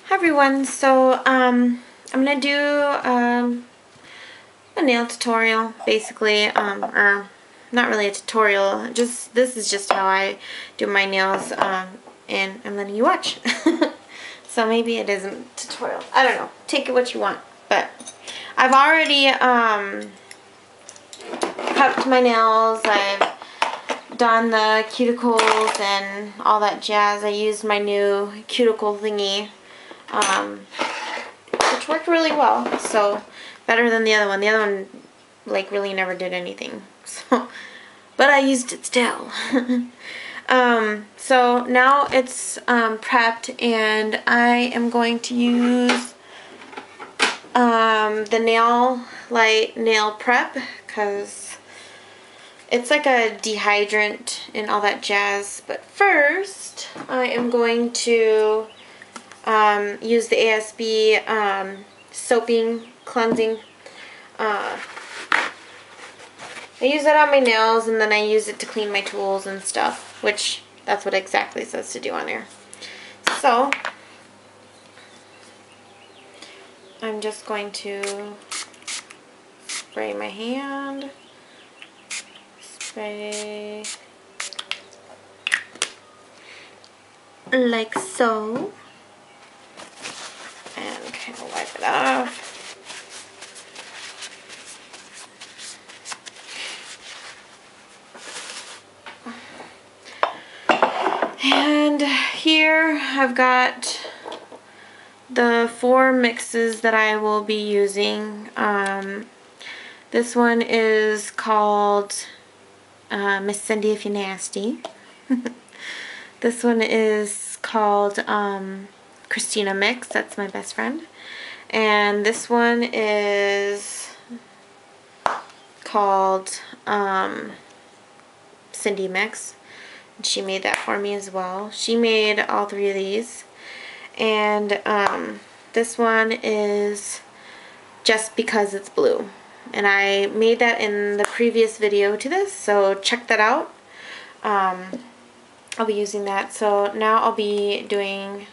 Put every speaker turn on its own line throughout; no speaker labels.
Hi everyone, so I'm gonna do a nail tutorial basically, or not really a tutorial, just this is just how I do my nails, and I'm letting you watch. So maybe it isn't a tutorial, I don't know, take it what you want, but I've already prepped my nails. I've done the cuticles and all that jazz. I used my new cuticle thingy, which worked really well, so better than the other one. The other one like really never did anything, so but I used it still. So now it's prepped, and I am going to use the nail prep, because it's like a dehydrant and all that jazz. But first I am going to use the ASB soaping cleansing. I use that on my nails, and then I use it to clean my tools and stuff, which that's what exactly it says to do on there. So I'm just going to spray my hand, spray like so, and kind of wipe it off. And here I've got the 4 mixes that I will be using. This one is called Miss Cindy If You Nasty. This one is called Christina Mix, that's my best friend. And this one is called Cindy Mix. And she made that for me as well. She made all 3 of these. And this one is Just Because It's Blue. And I made that in the previous video to this, so check that out. I'll be using that. So now I'll be doing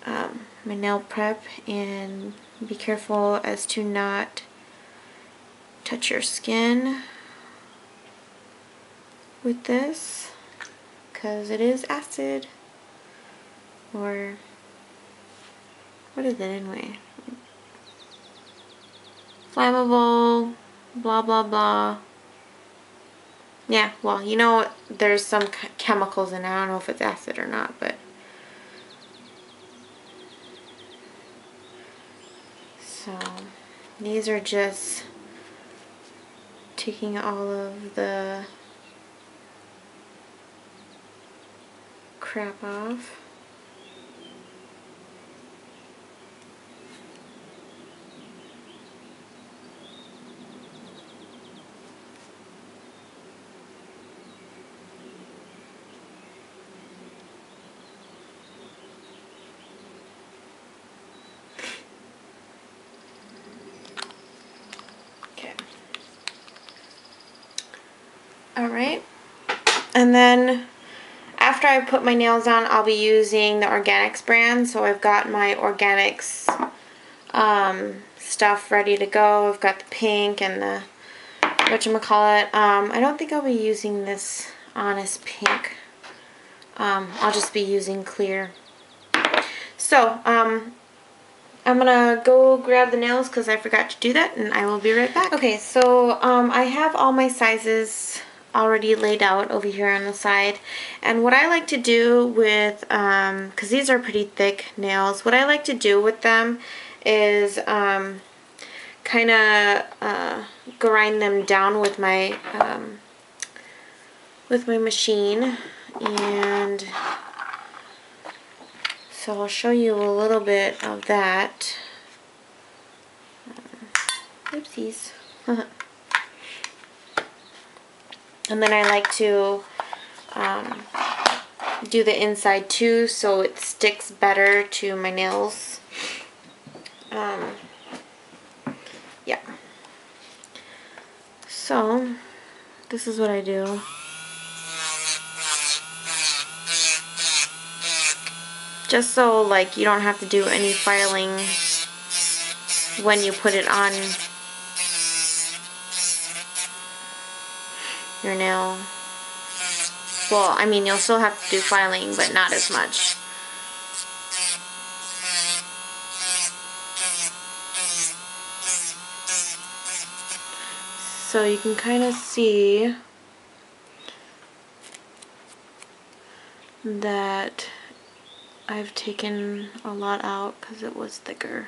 my nail prep, and be careful as to not touch your skin with this, because it is acid, or what is it anyway? Flammable, blah blah blah. Yeah, well, you know, there's some chemicals in it. I don't know if it's acid or not, but so these are just taking all of the crap off. Alright, and then after I put my nails on, I'll be using the Organics brand. So I've got my Organics stuff ready to go. I've got the pink and the whatchamacallit. I don't think I'll be using this Honest Pink. I'll just be using clear. So I'm gonna go grab the nails because I forgot to do that, and I will be right back. Okay, so I have all my sizes already laid out over here on the side, and what I like to do with, because these are pretty thick nails, what I like to do with them is kind of grind them down with my machine. And so I'll show you a little bit of that. Oopsies. And then I like to do the inside too, so it sticks better to my nails. Yeah. So this is what I do. just so like you don't have to do any filing when you put it on your nail. Well, I mean, you'll still have to do filing, but not as much. So you can kind of see that I've taken a lot out because it was thicker.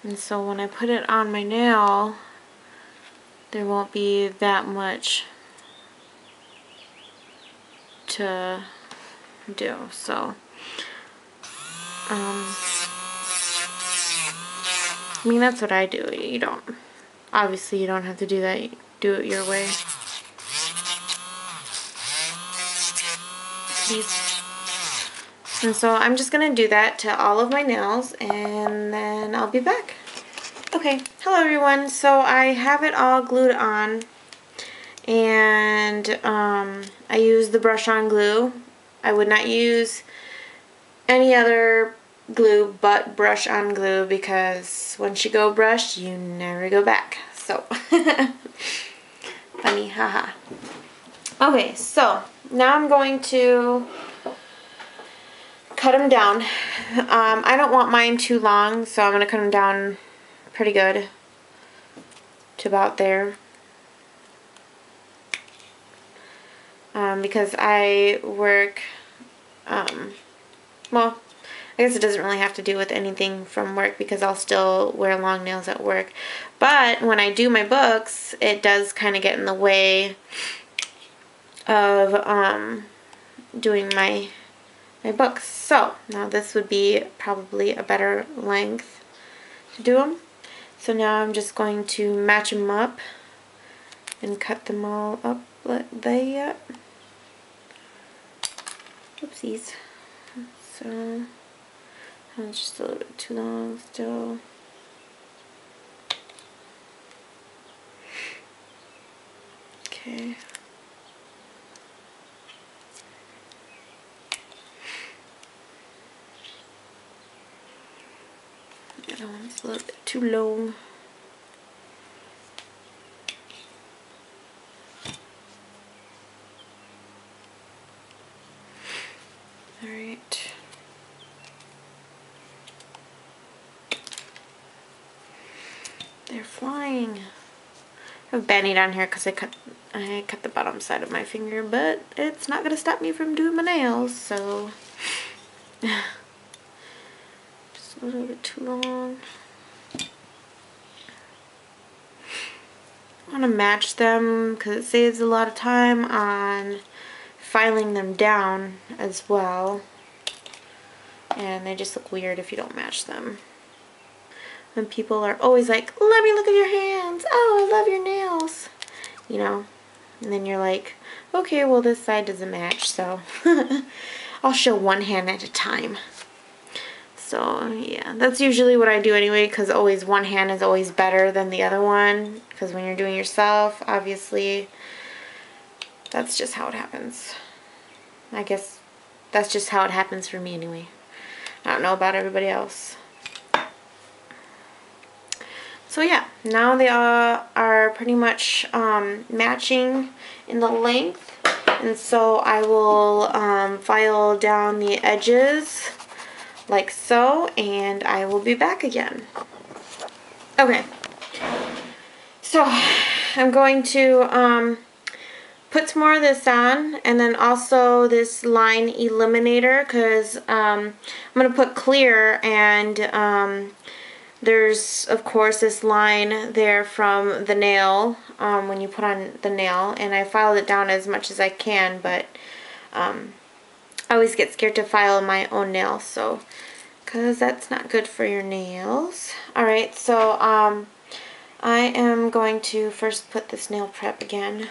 And so when I put it on my nail, there won't be that much to do. So, I mean, that's what I do. You don't, obviously you don't have to do that. You do it your way. And so I'm just going to do that to all of my nails, and then I'll be back. Okay, hello everyone. So I have it all glued on, and I use the brush-on glue. I would not use any other glue but brush-on glue, because once you go brush, you never go back. So, funny, haha. Okay, so now I'm going to cut them down. I don't want mine too long, so I'm going to cut them down pretty good to about there. Because I work, well, I guess it doesn't really have to do with anything from work, because I'll still wear long nails at work. But when I do my books, it does kind of get in the way of doing my books. So now this would be probably a better length to do them. So now I'm just going to match them up and cut them all up like that. Oopsies. So that's just a little bit too long still. Okay. The other one's a little bit too long. Alright. They're flying. I have Benny down here because I cut the bottom side of my finger, but it's not gonna stop me from doing my nails, so just a little bit too long. I want to match them because it saves a lot of time on filing them down as well, and they just look weird if you don't match them. And people are always like, let me look at your hands, oh, I love your nails, you know, and then you're like, okay, well this side doesn't match, so I'll show one hand at a time. So yeah, that's usually what I do anyway, because always one hand is always better than the other one, because when you're doing yourself, obviously that's just how it happens. I guess that's just how it happens for me anyway. I don't know about everybody else. So yeah, now they all are pretty much matching in the length, and so I will file down the edges like so, and I will be back again. Okay, so I'm going to put some more of this on, and then also this line eliminator, because I'm going to put clear, and there's of course this line there from the nail when you put on the nail, and I filed it down as much as I can, but I always get scared to file my own nails, so because that's not good for your nails. Alright, so I am going to first put this nail prep again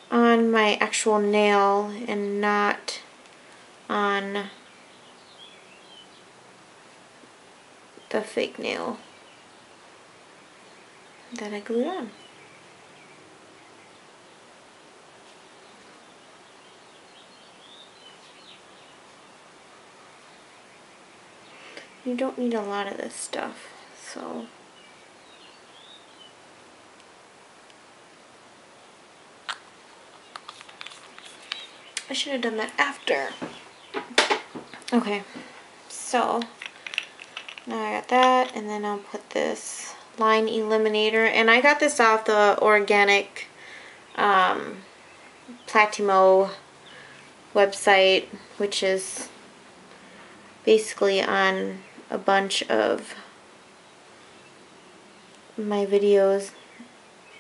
on my actual nail and not on the fake nail that I glued on. You don't need a lot of this stuff, so. I should have done that after. Okay, so now I got that, and then I'll put this line eliminator, and I got this off the organic Platimo website, which is basically on a bunch of my videos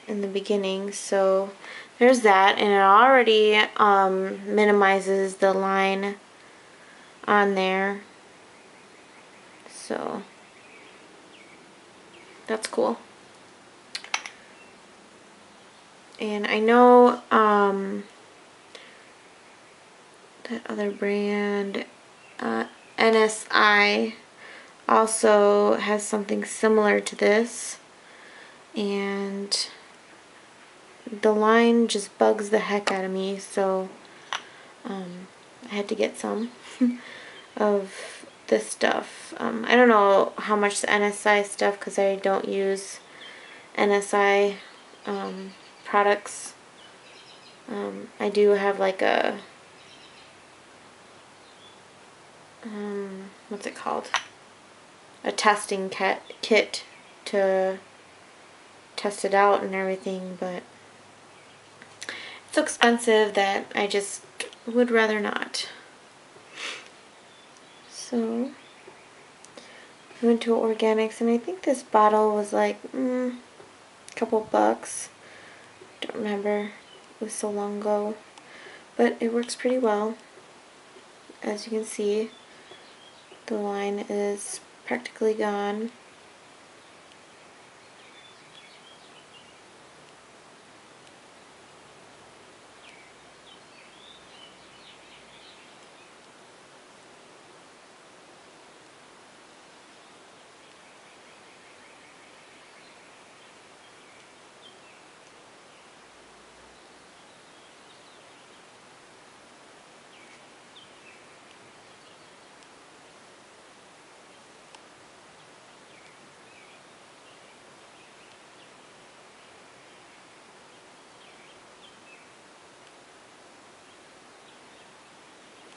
in the beginning. So there's that, and it already minimizes the line on there, so that's cool. And I know that other brand, NSI, also has something similar to this, and the line just bugs the heck out of me, so I had to get some of this stuff. I don't know how much the NSI stuff, because I don't use NSI products. I do have like a what's it called? A testing kit to test it out and everything, but it's so expensive that I just would rather not. So I went to organics, and I think this bottle was like a couple bucks. Don't remember, it was so long ago, but it works pretty well. As you can see, the line is practically gone.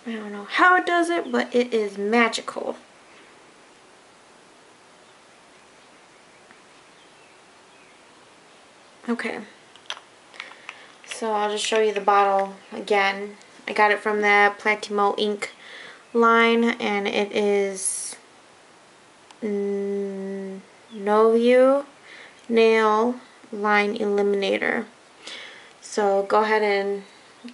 I don't know how it does it, but it is magical. Okay, so I'll just show you the bottle again. I got it from the Platimo ink line, and it is Novio Nail Line Eliminator. So go ahead and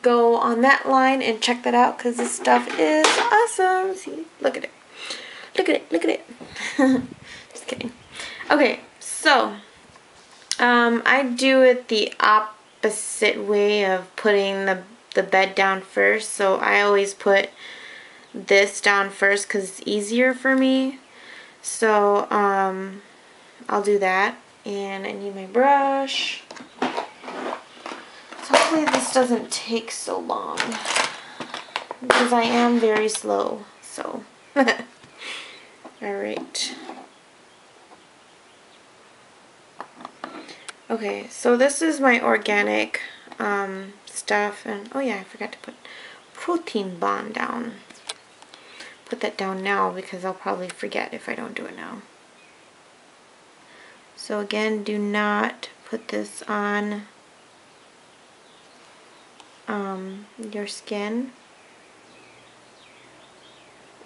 go on that line and check that out, because this stuff is awesome. See, look at it. Look at it, look at it. Just kidding. Okay, so I do it the opposite way of putting the bed down first. So I always put this down first because it's easier for me. So I'll do that, and I need my brush. So hopefully this doesn't take so long, because I am very slow, so. Alright. Okay, so this is my organic stuff, and oh yeah, I forgot to put protein bond down. Put that down now, because I'll probably forget if I don't do it now. So again, do not put this on your skin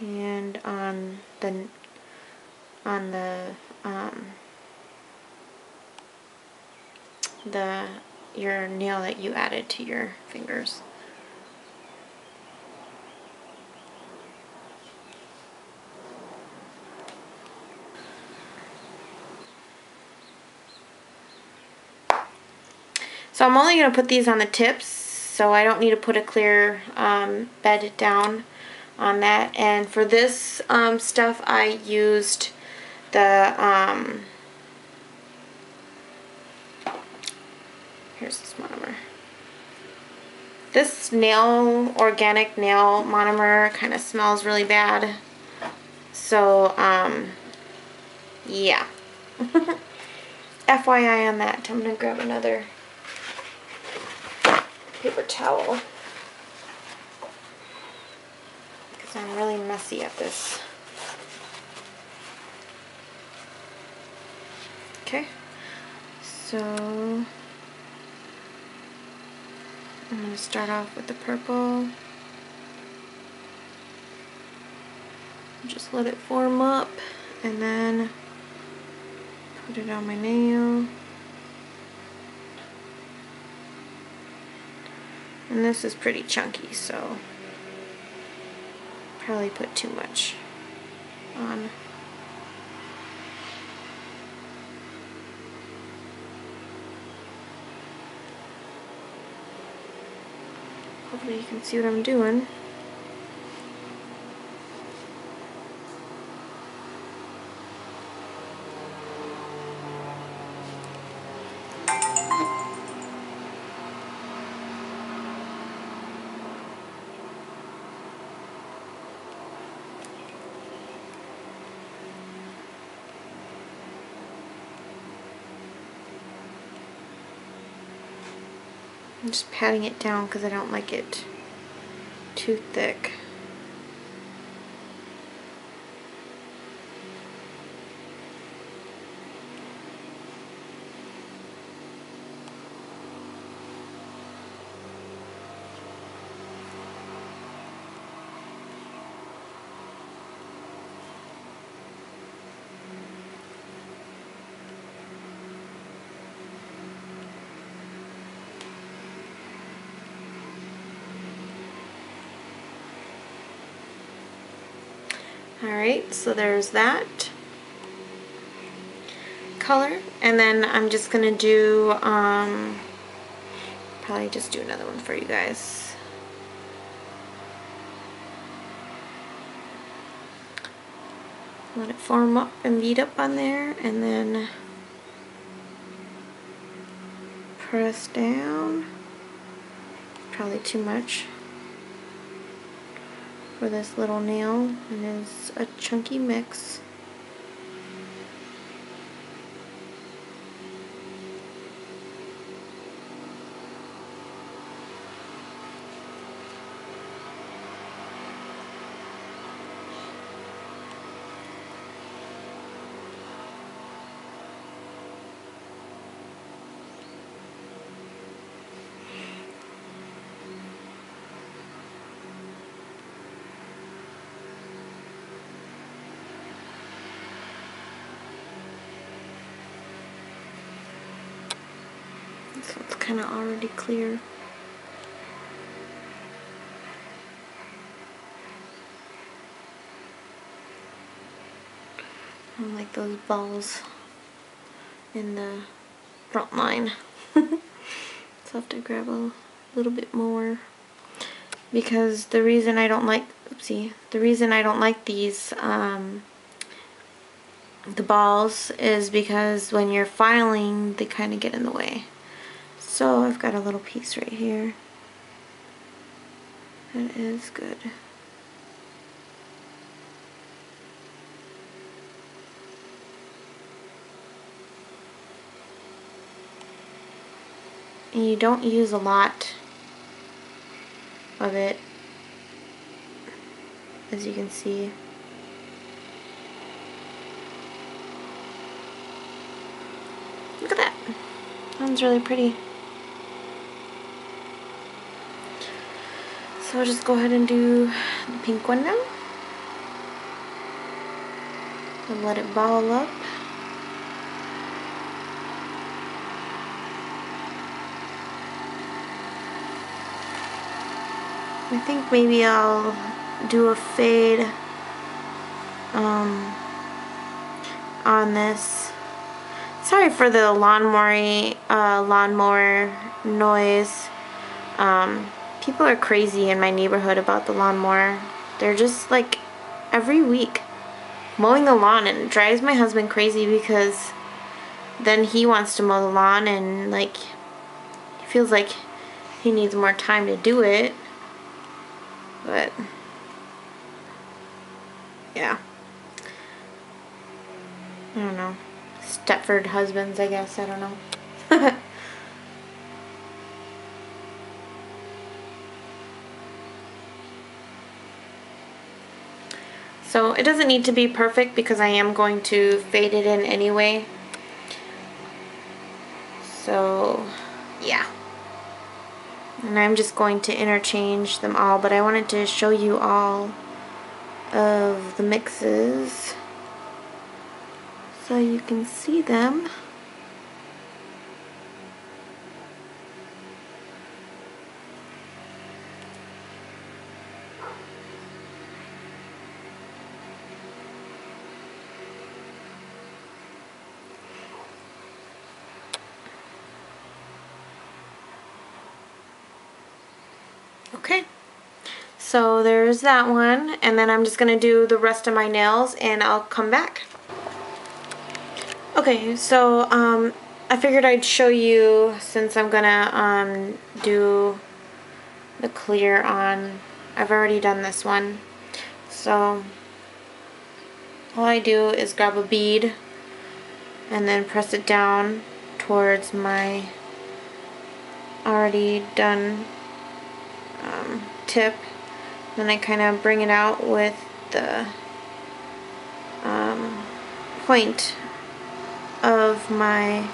and on your nail that you added to your fingers. So I'm only going to put these on the tips, so I don't need to put a clear bed down on that. And for this stuff, I used the, here's this monomer. This organic nail monomer kind of smells really bad. So, yeah. FYI on that. I'm going to grab another paper towel. Because I'm really messy at this. Okay. So, I'm going to start off with the purple. Just let it form up and then put it on my nail. And this is pretty chunky, so probably put too much on. Hopefully you can see what I'm doing. I'm just patting it down because I don't like it too thick. Alright, so there's that color, and then I'm just gonna do probably just do another one for you guys. Let it form up and bead up on there, and then press down. Probably too much for this little nail. It is a chunky mix. So it's kind of already clear. I don't like those balls in the front line. So I have to grab a little bit more, because the reason I don't like, the reason I don't like these the balls is because when you're filing, they kind of get in the way. So I've got a little piece right here. That is good. And you don't use a lot of it, as you can see. Look at that. That one's really pretty. So I'll just go ahead and do the pink one now. And let it ball up. I think maybe I'll do a fade on this. Sorry for the lawnmower noise. People are crazy in my neighborhood about the lawnmower. They're just like every week mowing the lawn, and it drives my husband crazy because then he wants to mow the lawn and like he feels like he needs more time to do it. But yeah, don't know, Stepford husbands, I guess, I don't know. So it doesn't need to be perfect because I am going to fade it in anyway. So yeah. And I'm just going to interchange them all, but I wanted to show you all of the mixes so you can see them. Okay, so there's that one, and then I'm just going to do the rest of my nails and I'll come back. Okay, so I figured I'd show you, since I'm going to do the clear on, I've already done this one. So all I do is grab a bead and then press it down towards my already done tip. Then I kind of bring it out with the point of my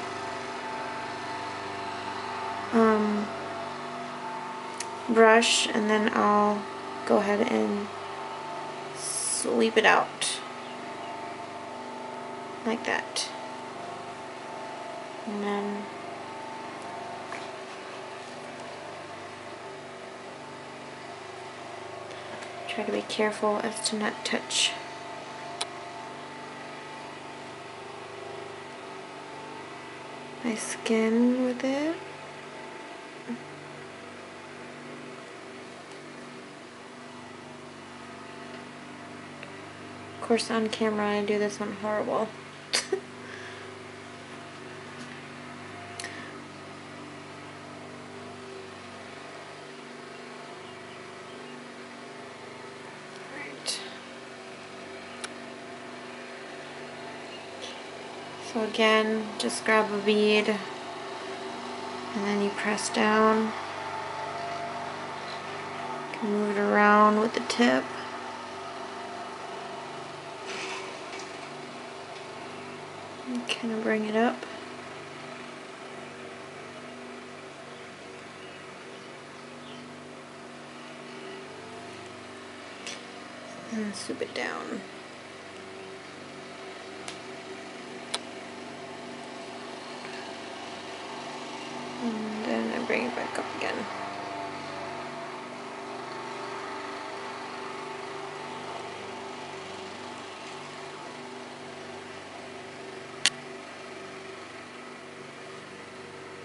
brush, and then I'll go ahead and sweep it out like that. And then try to be careful as to not touch my skin with it. Of course, on camera I do this one horrible. So again, just grab a bead and then you press down. You can move it around with the tip. And kind of bring it up. And swoop it down. And then I bring it back up again.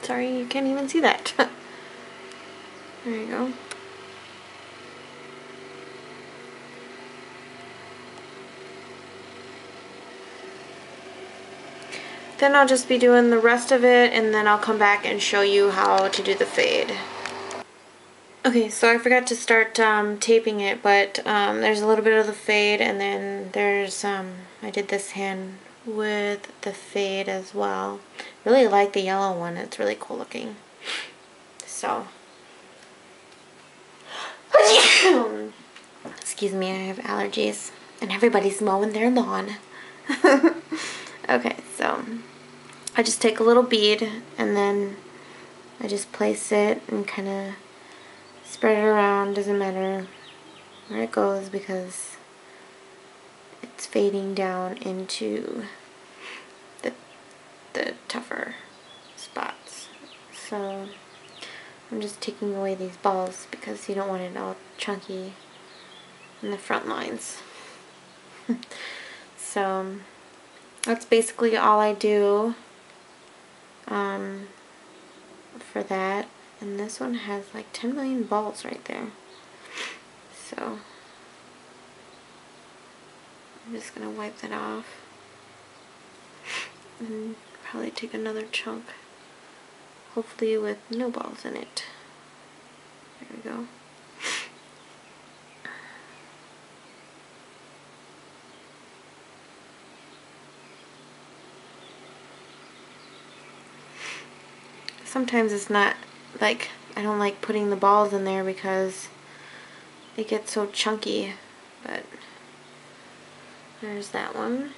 Sorry, you can't even see that. There you go. Then I'll just be doing the rest of it, and then I'll come back and show you how to do the fade. Okay, so I forgot to start taping it, but there's a little bit of the fade, and then there's, I did this hand with the fade as well. Really like the yellow one, it's really cool looking. So, excuse me, I have allergies, and everybody's mowing their lawn. Okay, so I just take a little bead and then I just place it and kind of spread it around. Doesn't matter where it goes because it's fading down into the tougher spots. So I'm just taking away these balls because you don't want it all chunky in the front lines. So that's basically all I do for that. And this one has like 10 million balls right there. So I'm just going to wipe that off and probably take another chunk, hopefully with no balls in it. There we go. sometimes it's not, like, I don't like putting the balls in there because it gets so chunky, but there's that one.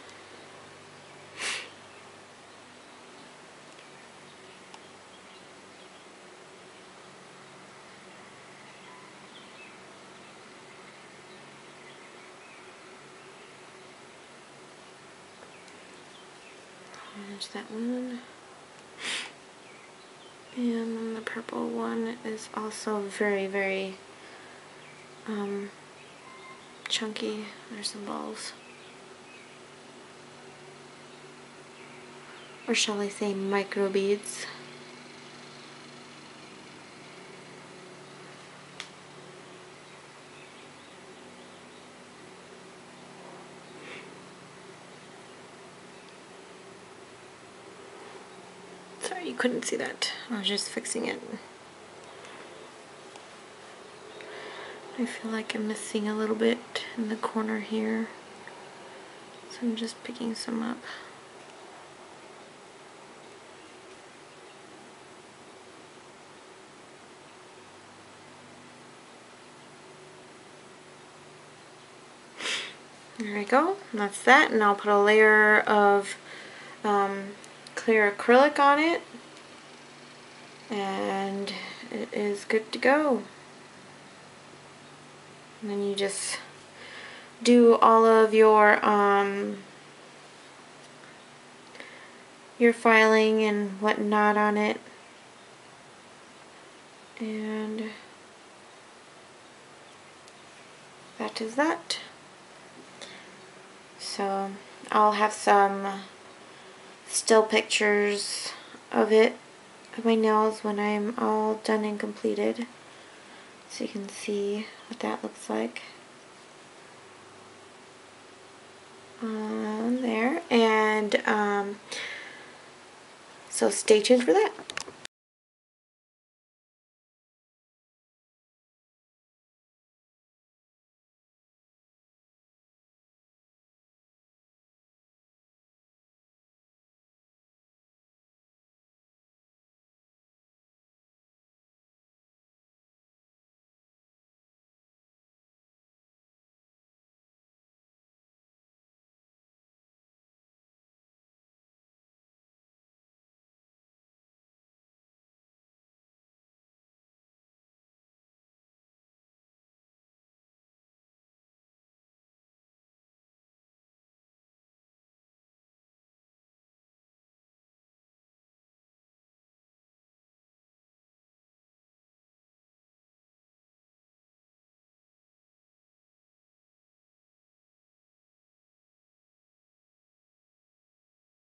There's that one. And then the purple one is also very, very chunky. There's some balls. Or shall I say micro beads. Sorry, you couldn't see that. I was just fixing it. I feel like I'm missing a little bit in the corner here, so I'm just picking some up. There we go. That's that, and I'll put a layer of clear acrylic on it, and it is good to go. And then you just do all of your filing and whatnot on it, and that is that. So I'll have some still pictures of it, of my nails, when I'm all done and completed, so you can see what that looks like on there. And so stay tuned for that.